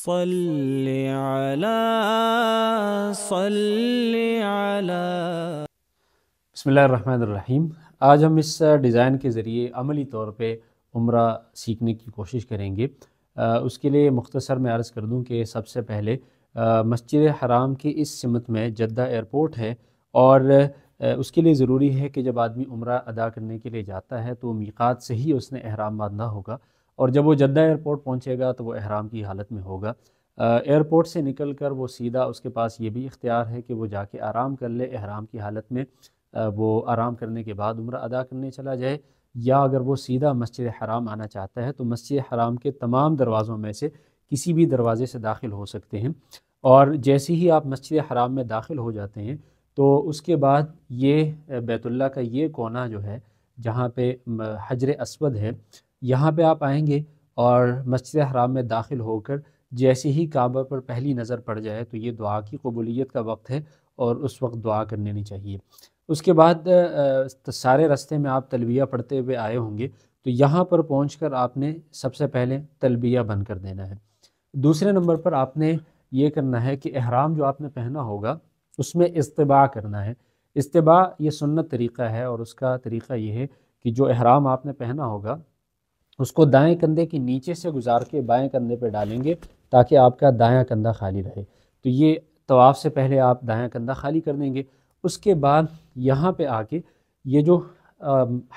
صل علی بسم اللہ الرحمن الرحیم۔ آج ہم اس ڈیزائن کے ذریعے عملی طور پہ عمرہ سیکھنے کی کوشش کریں گے۔ اس کے لیے مختصر میں عرض کر دوں کہ سب سے پہلے مسجد حرام کی اس سمت میں جدہ ایئرپورٹ ہے، اور اس کے لیے ضروری ہے کہ جب آدمی عمرہ ادا کرنے کے لیے جاتا ہے تو میقات سے ہی اس نے احرام باندھنا ہوگا، اور جب وہ جدہ ایئرپورٹ پہنچے گا تو وہ احرام کی حالت میں ہوگا۔ ایئرپورٹ سے نکل کر وہ سیدھا اس کے پاس یہ بھی اختیار ہے کہ وہ جا کے آرام کر لے، احرام کی حالت میں وہ آرام کرنے کے بعد عمرہ ادا کرنے چلا جائے، یا اگر وہ سیدھا مسجد حرام آنا چاہتا ہے تو مسجد حرام کے تمام دروازوں میں سے کسی بھی دروازے سے داخل ہو سکتے ہیں۔ اور جیسے ہی آپ مسجد حرام میں داخل ہو جاتے ہیں تو اس کے بعد یہ بیت اللہ کا یہ کونا جو ہے جہاں پہ حجر اسود ہے، یہاں پہ آپ آئیں گے، اور مسجد حرام میں داخل ہو کر جیسے ہی کعبہ پر پہلی نظر پڑ جائے تو یہ دعا کی قبولیت کا وقت ہے، اور اس وقت دعا کر لینی چاہیے۔ اس کے بعد سارے رستے میں آپ تلبیہ پڑھتے ہوئے آئے ہوں گے، تو یہاں پر پہنچ کر آپ نے سب سے پہلے تلبیہ بند کر دینا ہے۔ دوسرے نمبر پر آپ نے یہ کرنا ہے کہ احرام جو آپ نے پہنا ہوگا اس میں استباع کرنا ہے۔ استباع یہ سنت طریقہ ہے، اور اس کا طریقہ یہ ہے کہ جو احرام آپ نے پہنا ہوگا اس کو دائیں کندھے کے نیچے سے گزار کے بائیں کندھے پہ ڈالیں گے تاکہ آپ کا دایاں کندھا خالی رہے۔ تو یہ طواف سے پہلے آپ دایاں کندھا خالی کر دیں گے۔ اس کے بعد یہاں پہ آ کے یہ جو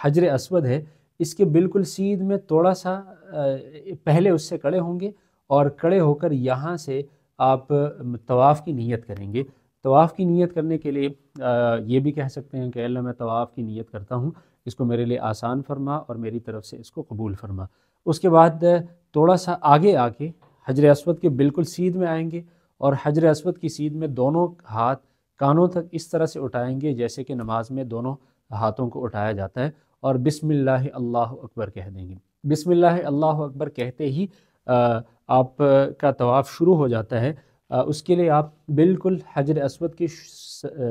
حجر اسود ہے اس کے بالکل سیدھ میں تھوڑا سا پہلے اس سے کھڑے ہوں گے، اور کھڑے ہو کر یہاں سے آپ طواف کی نیت کریں گے۔ طواف کی نیت کرنے کے لیے یہ بھی کہہ سکتے ہیں کہ اللہ میں طواف کی نیت کرتا ہوں، اس کو میرے لیے آسان فرما اور میری طرف سے اس کو قبول فرما۔ اس کے بعد تھوڑا سا آگے آ کے حجر اسود کے بالکل سیدھ میں آئیں گے، اور حجر اسود کی سیدھ میں دونوں ہاتھ کانوں تک اس طرح سے اٹھائیں گے جیسے کہ نماز میں دونوں ہاتھوں کو اٹھایا جاتا ہے، اور بسم اللہ اللہ اکبر کہہ دیں گے۔ بسم اللہ اللہ اکبر کہتے ہی آپ کا طواف شروع ہو جاتا ہے۔ اس کے لیے آپ بالکل حجر اسود کے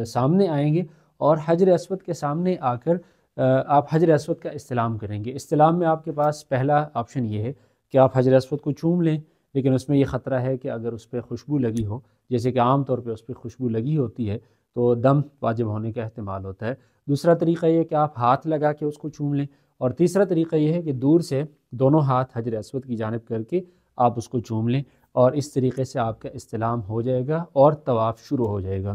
سامنے آئیں گے، اور حجر اسود کے سامنے آ کر آپ حجر اسود کا استلام کریں گے۔ استلام میں آپ کے پاس پہلا آپشن یہ ہے کہ آپ حجر اسود کو چوم لیں، لیکن اس میں یہ خطرہ ہے کہ اگر اس پہ خوشبو لگی ہو، جیسے کہ عام طور پہ اس پہ خوشبو لگی ہوتی ہے، تو دم واجب ہونے کا احتمال ہوتا ہے۔ دوسرا طریقہ یہ ہے کہ آپ ہاتھ لگا کے اس کو چوم لیں، اور تیسرا طریقہ یہ ہے کہ دور سے دونوں ہاتھ حجر اسود کی جانب کر کے آپ اس کو چوم لیں، اور اس طریقے سے آپ کا استلام ہو جائے گا اور طواف شروع ہو جائے گا۔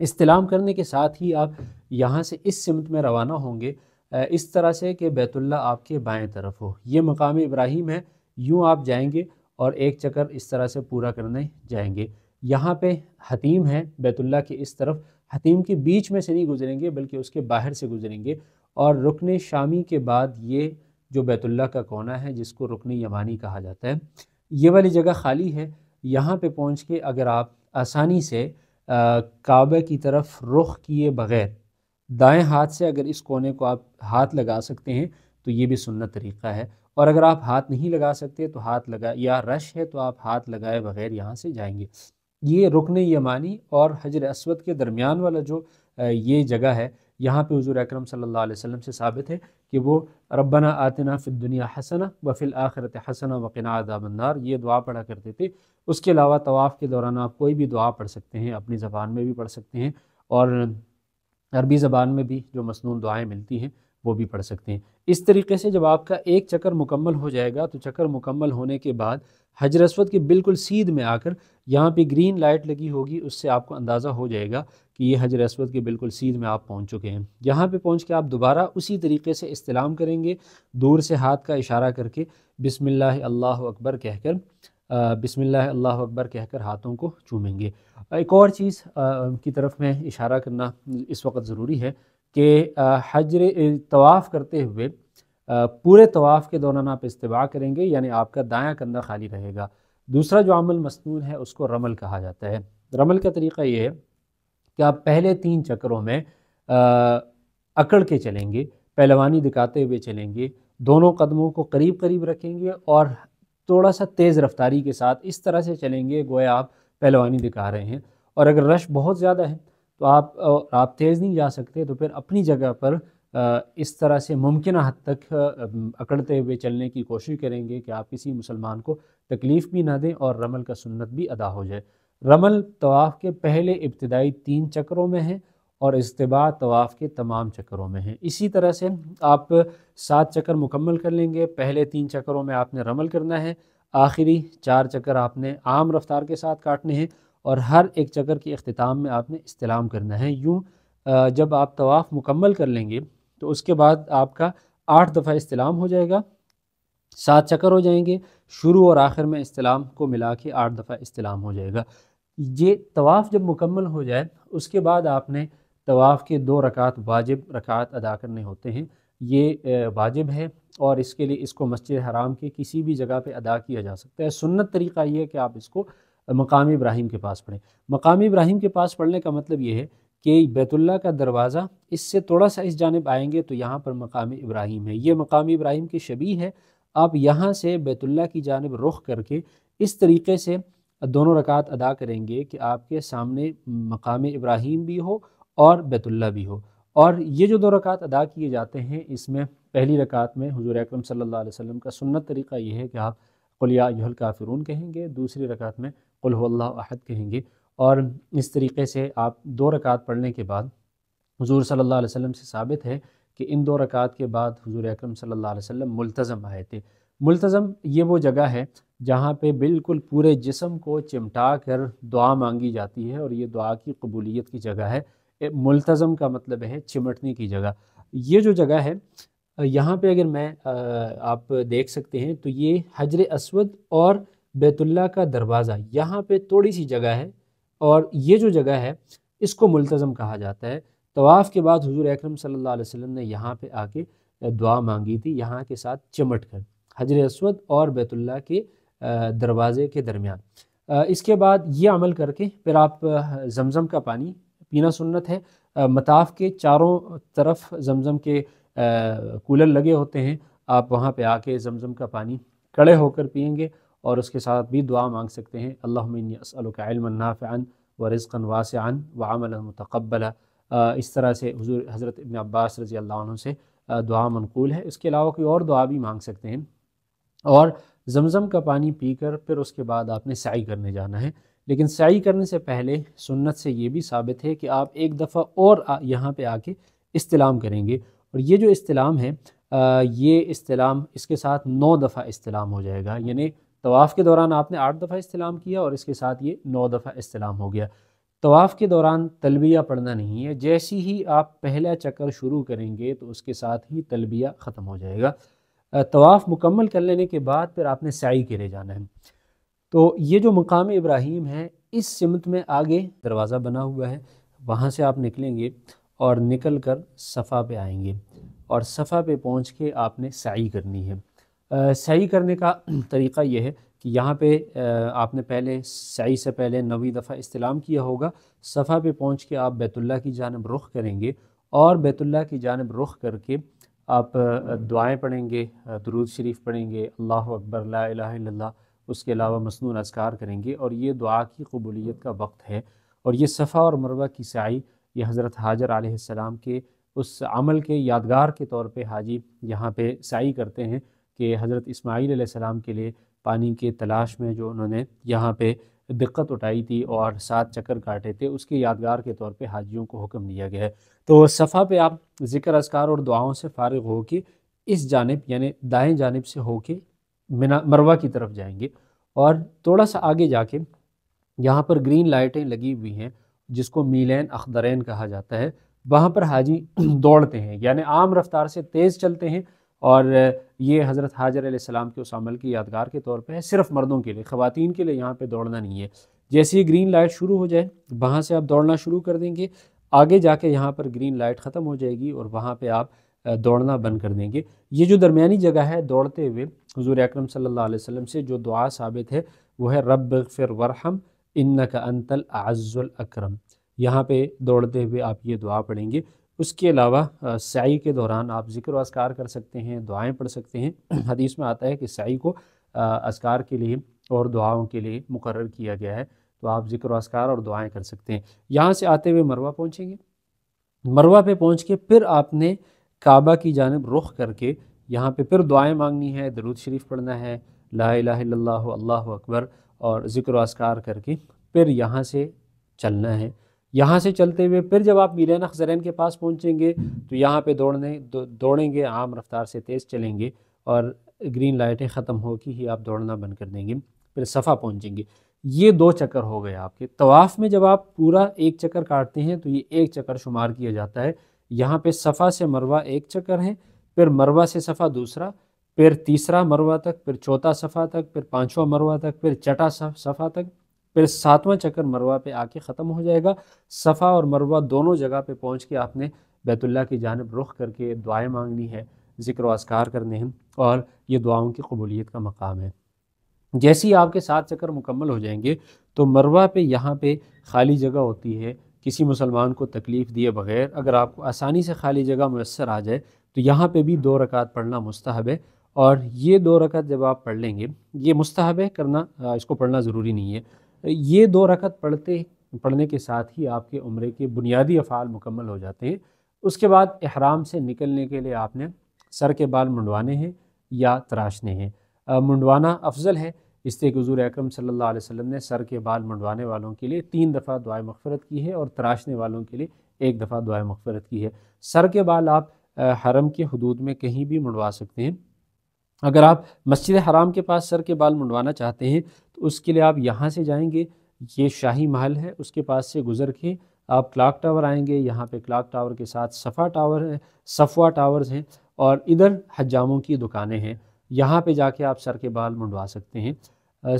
استلام کرنے کے ساتھ ہی آپ یہاں سے اس سمت میں روانہ ہوں گے، اس طرح سے کہ بیت اللہ آپ کے بائیں طرف ہو۔ یہ مقام ابراہیم ہے، یوں آپ جائیں گے اور ایک چکر اس طرح سے پورا کرنے جائیں گے۔ یہاں پہ حتیم ہے بیت اللہ کے اس طرف، حتیم کے بیچ میں سے نہیں گزریں گے بلکہ اس کے باہر سے گزریں گے، اور رکن شامی کے بعد یہ جو بیت اللہ کا کونا ہے جس کو رکن یمانی کہا جاتا ہے، یہ والی جگہ خالی ہے۔ یہاں پہ پہنچ کے اگر آپ آسانی سے کعبہ کی طرف رخ کیے بغیر دائیں ہاتھ سے اگر اس کونے کو آپ ہاتھ لگا سکتے ہیں تو یہ بھی سنت طریقہ ہے، اور اگر آپ ہاتھ نہیں لگا سکتے تو ہاتھ لگا، یا رش ہے تو آپ ہاتھ لگائے بغیر یہاں سے جائیں گے۔ یہ رکن یمانی اور حجر اسود کے درمیان والا جو یہ جگہ ہے، یہاں پہ حضور اکرم صلی اللہ علیہ وسلم سے ثابت ہے کہ وہ ربنا آتنا فی الدنیا حسنہ وفی الآخرۃ حسنہ وقنا عذاب النار یہ دعا پڑھا کرتے تھے۔ اس کے علاوہ طواف کے دوران آپ کوئی بھی دعا پڑھ سکتے ہیں، اپنی زبان میں بھی پڑھ سکتے ہیں، اور عربی زبان میں بھی جو مسنون دعائیں ملتی ہیں وہ بھی پڑھ سکتے ہیں۔ اس طریقے سے جب آپ کا ایک چکر مکمل ہو جائے گا تو چکر مکمل ہونے کے بعد حجر اسود کے بالکل سیدھ میں آ کر یہاں پہ گرین لائٹ لگی ہوگی، اس سے آپ کو اندازہ ہو جائے گا کہ یہ حجر اسود کے بالکل سیدھ میں آپ پہنچ چکے ہیں۔ یہاں پہ پہنچ کے آپ دوبارہ اسی طریقے سے استلام کریں گے، دور سے ہاتھ کا اشارہ کر کے بسم اللہ اللہ اکبر کہہ کر بسم اللہ اللہ اکبر کہہ کر ہاتھوں کو چومیں گے۔ ایک اور چیز کی طرف میں اشارہ کرنا اس وقت ضروری ہے کہ طواف کرتے ہوئے پورے طواف کے دوران آپ استباع کریں گے، یعنی آپ کا دایاں کندھا خالی رہے گا۔ دوسرا جو عمل مسنون ہے اس کو رمل کہا جاتا ہے۔ رمل کا طریقہ یہ ہے کہ آپ پہلے 3 چکروں میں اکڑ کے چلیں گے، پہلوانی دکھاتے ہوئے چلیں گے، دونوں قدموں کو قریب قریب رکھیں گے، اور تھوڑا سا تیز رفتاری کے ساتھ اس طرح سے چلیں گے گویا آپ پہلوانی دکھا رہے ہیں۔ اور اگر رش بہت زیادہ ہے تو آپ تیز نہیں جا سکتے تو پھر اپنی جگہ پر اس طرح سے ممکنہ حد تک اکڑتے ہوئے چلنے کی کوشش کریں گے کہ آپ کسی مسلمان کو تکلیف بھی نہ دیں اور رمل کا سنت بھی ادا ہو جائے۔ رمل طواف کے پہلے ابتدائی 3 چکروں میں ہے اور اجتباع طواف کے تمام چکروں میں ہے۔ اسی طرح سے آپ 7 چکر مکمل کر لیں گے۔ پہلے 3 چکروں میں آپ نے رمل کرنا ہے، آخری 4 چکر آپ نے عام رفتار کے ساتھ کاٹنے ہیں اور ہر ایک چکر کے اختتام میں آپ نے استلام کرنا ہے۔ یوں جب آپ طواف مکمل کر لیں گے تو اس کے بعد آپ کا 8 دفعہ استلام ہو جائے گا، 7 چکر ہو جائیں گے، شروع اور آخر میں استلام کو ملا کے 8 دفعہ استلام ہو جائے گا۔ یہ طواف جب مکمل ہو جائے اس کے بعد آپ نے طواف کے 2 رکعت واجب رکعت ادا کرنے ہوتے ہیں۔ یہ واجب ہے اور اس کے لیے اس کو مسجد حرام کے کسی بھی جگہ پہ ادا کیا جا سکتا ہے۔ سنت طریقہ یہ ہے کہ آپ اس کو مقام ابراہیم کے پاس پڑھیں۔ مقام ابراہیم کے پاس پڑھنے کا مطلب یہ ہے کہ بیت اللہ کا دروازہ اس سے تھوڑا سا اس جانب آئیں گے تو یہاں پر مقام ابراہیم ہے، یہ مقام ابراہیم کی شبیہ ہے۔ آپ یہاں سے بیت اللہ کی جانب رخ کر کے اس طریقے سے دونوں رکعت ادا کریں گے کہ آپ کے سامنے مقام ابراہیم بھی ہو اور بیت اللہ بھی ہو۔ اور یہ جو 2 رکعت ادا کیے جاتے ہیں اس میں پہلی رکعت میں حضور اکرم صلی اللہ علیہ وسلم کا سنت طریقہ یہ ہے کہ آپ قل یا ایھا الکافرون کہیں گے، دوسری رکعت میں قل ھو اللہ احد کہیں گے، اور اس طریقے سے آپ 2 رکعت پڑھنے کے بعد حضور صلی اللہ علیہ وسلم سے ثابت ہے کہ ان 2 رکعت کے بعد حضور اکرم صلی اللہ علیہ وسلم ملتزم آئے تھے۔ ملتزم یہ وہ جگہ ہے جہاں پہ بالکل پورے جسم کو چمٹا کر دعا مانگی جاتی ہے اور یہ دعا کی قبولیت کی جگہ ہے۔ ملتزم کا مطلب ہے چمٹنے کی جگہ۔ یہ جو جگہ ہے یہاں پہ اگر میں آپ دیکھ سکتے ہیں تو یہ حجر اسود اور بیت اللہ کا دروازہ یہاں پہ تھوڑی سی جگہ ہے اور یہ جو جگہ ہے اس کو ملتزم کہا جاتا ہے۔ طواف کے بعد حضور اکرم صلی اللہ علیہ وسلم نے یہاں پہ آ کے دعا مانگی تھی، یہاں کے ساتھ چمٹ کر حجر اسود اور بیت اللہ کے دروازے کے درمیان۔ اس کے بعد یہ عمل کر کے پھر آپ زمزم کا پانی پینا سنت ہے۔ مطاف کے چاروں طرف زمزم کے کولر لگے ہوتے ہیں، آپ وہاں پہ آ کے زمزم کا پانی کڑے ہو کر پئیں گے اور اس کے ساتھ بھی دعا مانگ سکتے ہیں، اللہم انی اسألک علما نافعا ورزقا واسعا وعملا متقبلا۔ اس طرح سے حضرت ابن عباس رضی اللہ عنہ سے دعا منقول ہے۔ اس کے علاوہ کوئی اور دعا بھی مانگ سکتے ہیں، اور زمزم کا پانی پی کر پھر اس کے بعد آپ نے سعی کرنے جانا ہے۔ لیکن سعی کرنے سے پہلے سنت سے یہ بھی ثابت ہے کہ آپ ایک دفعہ اور یہاں پہ آ کے استلام کریں گے، اور یہ جو استلام ہے یہ استلام اس کے ساتھ 9 دفعہ استلام ہو جائے گا، یعنی طواف کے دوران آپ نے 8 دفعہ استلام کیا اور اس کے ساتھ یہ 9 دفعہ استلام ہو گیا۔ طواف کے دوران تلبیہ پڑھنا نہیں ہے، جیسی ہی آپ پہلا چکر شروع کریں گے تو اس کے ساتھ ہی تلبیہ ختم ہو جائے گا۔ طواف مکمل کر لینے کے بعد پھر آپ نے سعی کے لیے جانا ہے۔ تو یہ جو مقام ابراہیم ہے اس سمت میں آگے دروازہ بنا ہوا ہے، وہاں سے آپ نکلیں گے اور نکل کر صفا پہ آئیں گے اور صفا پہ پہنچ کے آپ نے سعی کرنی ہے۔ سعی کرنے کا طریقہ یہ ہے کہ یہاں پہ آپ نے پہلے سعی سے پہلے 9 دفعہ استلام کیا ہوگا، صفا پہ پہنچ کے آپ بیت اللہ کی جانب رخ کریں گے اور بیت اللہ کی جانب رخ کر کے آپ دعائیں پڑھیں گے، درود شریف پڑھیں گے، اللہ اکبر لا الہ الا اللہ، اس کے علاوہ مسنون اذکار کریں گے، اور یہ دعا کی قبولیت کا وقت ہے۔ اور یہ صفا اور مروہ کی سعی یہ حضرت حاجر علیہ السلام کے اس عمل کے یادگار کے طور پہ حاجی یہاں پہ سعی کرتے ہیں کہ حضرت اسماعیل علیہ السلام کے لیے پانی کے تلاش میں جو انہوں نے یہاں پہ دقت اٹھائی تھی اور 7 چکر کاٹے تھے، اس کے یادگار کے طور پہ حاجیوں کو حکم دیا گیا ہے۔ تو صفا پہ آپ ذکر اذکار اور دعاؤں سے فارغ ہو کے اس جانب یعنی دائیں جانب سے ہو کے مروہ کی طرف جائیں گے، اور تھوڑا سا آگے جا کے یہاں پر گرین لائٹیں لگی ہوئی ہیں جس کو میلین اخضرین کہا جاتا ہے، وہاں پر حاجی دوڑتے ہیں، یعنی عام رفتار سے تیز چلتے ہیں، اور یہ حضرت حاجر علیہ السلام کے اس عمل کی یادگار کے طور پہ ہے، صرف مردوں کے لیے، خواتین کے لیے یہاں پہ دوڑنا نہیں ہے۔ جیسے ہی گرین لائٹ شروع ہو جائے وہاں سے آپ دوڑنا شروع کر دیں گے، آگے جا کے یہاں پر گرین لائٹ ختم ہو جائے گی اور وہاں پہ آپ دوڑنا بند کر دیں گے۔ یہ جو درمیانی جگہ ہے دوڑتے ہوئے حضور اکرم صلی اللہ علیہ وسلم سے جو دعا ثابت ہے وہ ہے رب اغفر ورحم انک انت الاعز الاکرم، یہاں پہ دوڑتے ہوئے آپ یہ دعا پڑھیں گے۔ اس کے علاوہ سعی کے دوران آپ ذکر و اذکار کر سکتے ہیں، دعائیں پڑھ سکتے ہیں۔ حدیث میں آتا ہے کہ سعی کو اذکار کے لیے اور دعاؤں کے لیے مقرر کیا گیا ہے، تو آپ ذکر و اذکار اور دعائیں کر سکتے ہیں۔ یہاں سے آتے ہوئے مروہ پہنچیں گے، مروہ پہ پہنچ کے پھر آپ نے کعبہ کی جانب رخ کر کے یہاں پہ پھر دعائیں مانگنی ہے، درود شریف پڑھنا ہے، لا الہ الا اللہ اللہ اکبر، اور ذکر و اذکار کر کے پھر یہاں سے چلنا ہے۔ یہاں سے چلتے ہوئے پھر جب آپ میلین اخضرین کے پاس پہنچیں گے تو یہاں پہ دوڑیں گے، عام رفتار سے تیز چلیں گے، اور گرین لائٹیں ختم ہو کے ہی آپ دوڑنا بند کر دیں گے، پھر صفا پہنچیں گے۔ یہ 2 چکر ہو گئے آپ کے۔ طواف میں جب آپ پورا 1 چکر کاٹتے ہیں تو یہ 1 چکر شمار کیا جاتا ہے۔ یہاں پہ صفا سے مروہ 1 چکر ہے، پھر مروہ سے صفا دوسرا، پھر تیسرا مروہ تک، پھر چوتھا صفا تک، پھر 5واں مروہ تک، پھر چھٹا صفا تک، پھر 7واں چکر مروہ پہ آ کے ختم ہو جائے گا۔ صفا اور مروہ دونوں جگہ پہ پہنچ کے آپ نے بیت اللہ کی جانب رخ کر کے دعائیں مانگنی ہے، ذکر و اذکار کرنے ہیں، اور یہ دعاؤں کی قبولیت کا مقام ہے۔ جیسے ہی آپ کے 7 چکر مکمل ہو جائیں گے تو مروہ پہ یہاں پہ خالی جگہ ہوتی ہے، کسی مسلمان کو تکلیف دیے بغیر اگر آپ کو آسانی سے خالی جگہ میسر آ جائے تو یہاں پہ بھی 2 رکعت پڑھنا مستحب ہے، اور یہ 2 رکعت جب آپ پڑھ لیں گے، یہ مستحب ہے کرنا، اس کو پڑھنا ضروری نہیں ہے۔ یہ 2 رکعت پڑھنے کے ساتھ ہی آپ کے عمرے کے بنیادی افعال مکمل ہو جاتے ہیں۔ اس کے بعد احرام سے نکلنے کے لیے آپ نے سر کے بال منڈوانے ہیں یا تراشنے ہیں۔ منڈوانا افضل ہے، اس لیے کہ حضور اکرم صلی اللہ علیہ وسلم نے سر کے بال منڈوانے والوں کے لیے 3 دفعہ دعائے مغفرت کی ہے، اور تراشنے والوں کے لیے 1 دفعہ دعائے مغفرت کی ہے۔ سر کے بال آپ حرم کے حدود میں کہیں بھی منڈوا سکتے ہیں۔ اگر آپ مسجد حرام کے پاس سر کے بال منڈوانا چاہتے ہیں تو اس کے لیے آپ یہاں سے جائیں گے، یہ شاہی محل ہے، اس کے پاس سے گزر کے آپ کلاک ٹاور آئیں گے، یہاں پہ کلاک ٹاور کے ساتھ صفوہ ٹاورز ہیں، اور ادھر حجاموں کی دکانیں ہیں، یہاں پہ جا کے آپ سر کے بال منڈوا سکتے ہیں۔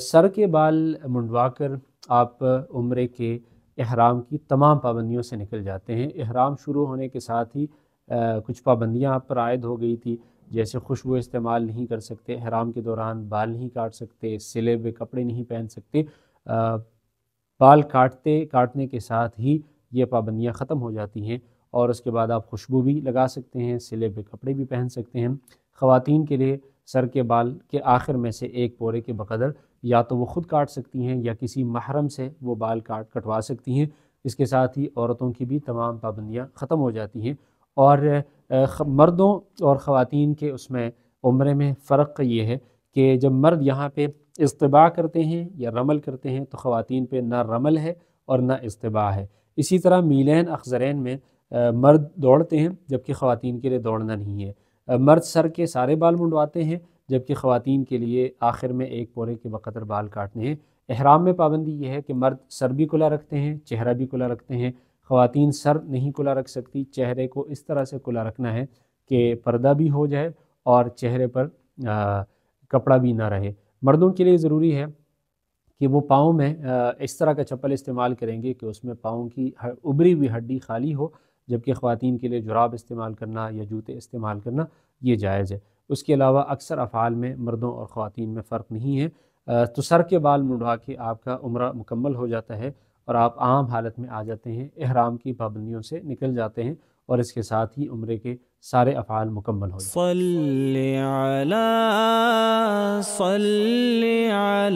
سر کے بال منڈوا کر آپ عمرے کے احرام کی تمام پابندیوں سے نکل جاتے ہیں۔ احرام شروع ہونے کے ساتھ ہی کچھ پابندیاں آپ پر عائد ہو گئی تھی، جیسے خوشبو استعمال نہیں کر سکتے، احرام کے دوران بال نہیں کاٹ سکتے، سلے ہوئے کپڑے نہیں پہن سکتے۔ بال کاٹنے کے ساتھ ہی یہ پابندیاں ختم ہو جاتی ہیں، اور اس کے بعد آپ خوشبو بھی لگا سکتے ہیں، سلے ہوئے کپڑے بھی پہن سکتے ہیں۔ خواتین کے لیے سر کے بال کے آخر میں سے 1 پورے کے بقدر یا تو وہ خود کاٹ سکتی ہیں یا کسی محرم سے وہ بال کٹوا سکتی ہیں۔ اس کے ساتھ ہی عورتوں کی بھی تمام پابندیاں ختم ہو جاتی ہیں، اور مردوں اور خواتین کے اس میں عمرے میں فرق یہ ہے کہ جب مرد یہاں پہ اصطباع کرتے ہیں یا رمل کرتے ہیں تو خواتین پہ نہ رمل ہے اور نہ اصطباع ہے۔ اسی طرح میلین اخضرین میں مرد دوڑتے ہیں جبکہ خواتین کے لیے دوڑنا نہیں ہے۔ مرد سر کے سارے بال منڈواتے ہیں جبکہ خواتین کے لیے آخر میں 1 پورے کے بقدر بال کاٹنے ہیں۔ احرام میں پابندی یہ ہے کہ مرد سر بھی کھلا رکھتے ہیں، چہرہ بھی کھلا رکھتے ہیں، خواتین سر نہیں کھلا رکھ سکتی، چہرے کو اس طرح سے کھلا رکھنا ہے کہ پردہ بھی ہو جائے اور چہرے پر کپڑا بھی نہ رہے۔ مردوں کے لیے ضروری ہے کہ وہ پاؤں میں اس طرح کا چپل استعمال کریں گے کہ اس میں پاؤں کی ابری ہوئی ہڈی خالی ہو، جبکہ خواتین کے لیے جراب استعمال کرنا یا جوتے استعمال کرنا یہ جائز ہے۔ اس کے علاوہ اکثر افعال میں مردوں اور خواتین میں فرق نہیں ہے۔ تو سر کے بال منڈوا کے آپ کا عمرہ مکمل ہو جاتا ہے اور آپ عام حالت میں آ جاتے ہیں، احرام کی پابندیوں سے نکل جاتے ہیں، اور اس کے ساتھ ہی عمرے کے سارے افعال مکمل ہو جاتے ہیں۔ صلی علی